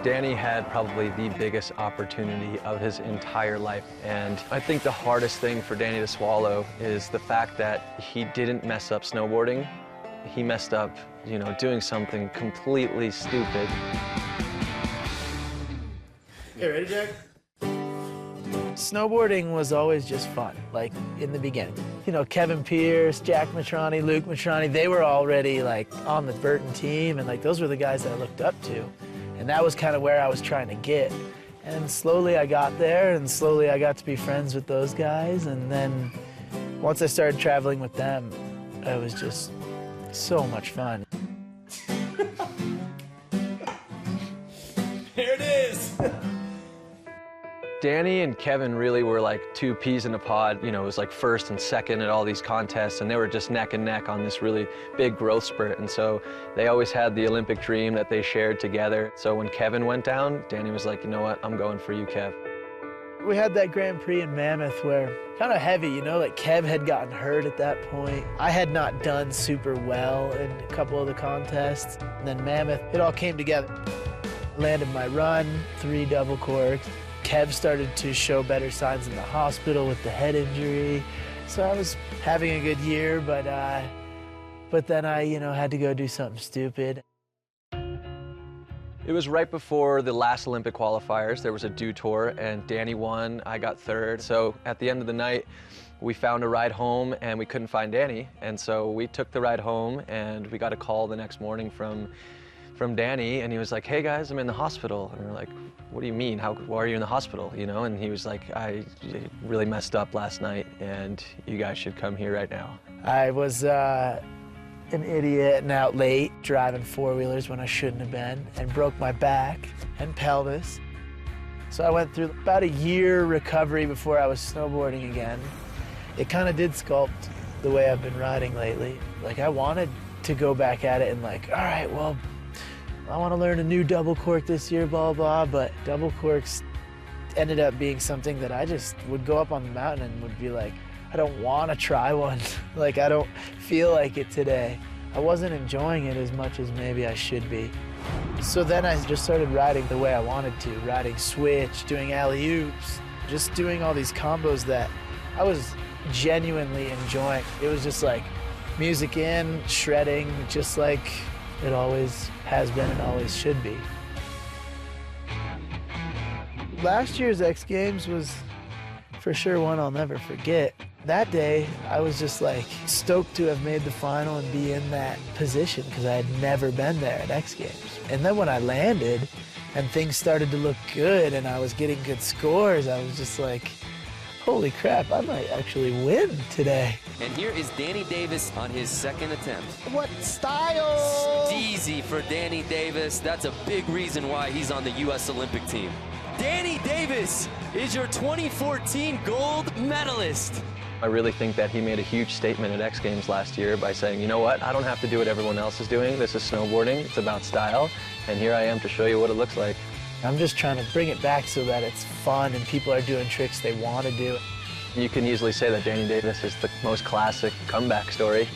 Danny had probably the biggest opportunity of his entire life, and I think the hardest thing for Danny to swallow is the fact that he didn't mess up snowboarding. He messed up, you know, doing something completely stupid. Okay, ready, Jack? Snowboarding was always just fun, like in the beginning. You know, Kevin Pierce, Jack Matrani, Luke Matrani, they were already like on the Burton team, and like those were the guys that I looked up to. And that was kind of where I was trying to get. And slowly I got there, and slowly I got to be friends with those guys. And then once I started traveling with them, it was just so much fun. Here it is. Danny and Kevin really were like two peas in a pod. You know, it was like first and second at all these contests, and they were just neck and neck on this really big growth spurt. And so they always had the Olympic dream that they shared together. So when Kevin went down, Danny was like, you know what, I'm going for you, Kev. We had that Grand Prix in Mammoth where kind of heavy, you know, like Kev had gotten hurt at that point. I had not done super well in a couple of the contests. And then Mammoth, it all came together. Landed my run, 3 double corks. Kev started to show better signs in the hospital with the head injury. So I was having a good year, but then I, you know, had to go do something stupid. It was right before the last Olympic qualifiers. There was a dew tour, and Danny won, I got third. So at the end of the night, we found a ride home, and we couldn't find Danny. And so we took the ride home, and we got a call the next morning from Danny, and he was like, hey guys, I'm in the hospital. And we're like, what do you mean? Why are you in the hospital? You know? And he was like, I really messed up last night, and you guys should come here right now. I was an idiot and out late, driving 4-wheelers when I shouldn't have been, and broke my back and pelvis. So I went through about a year recovery before I was snowboarding again. It kind of did sculpt the way I've been riding lately. Like, I wanted to go back at it and like, all right, well, I want to learn a new double cork this year, blah, blah, but double corks ended up being something that I just would go up on the mountain and would be like, I don't want to try one. Like, I don't feel like it today. I wasn't enjoying it as much as maybe I should be. So then I just started riding the way I wanted to, riding switch, doing alley-oops, just doing all these combos that I was genuinely enjoying. It was just like music in, shredding, just like it always has been and always should be. Last year's X Games was for sure one I'll never forget. That day, I was just like stoked to have made the final and be in that position because I had never been there at X Games. And then when I landed and things started to look good and I was getting good scores, I was just like, holy crap, I might actually win today. And here is Danny Davis on his second attempt. What style? Easy for Danny Davis. That's a big reason why he's on the U.S. Olympic team. Danny Davis is your 2014 gold medalist. I really think that he made a huge statement at X Games last year by saying, you know what, I don't have to do what everyone else is doing. This is snowboarding, it's about style, and here I am to show you what it looks like. I'm just trying to bring it back so that it's fun and people are doing tricks they want to do. You can easily say that Danny Davis is the most classic comeback story.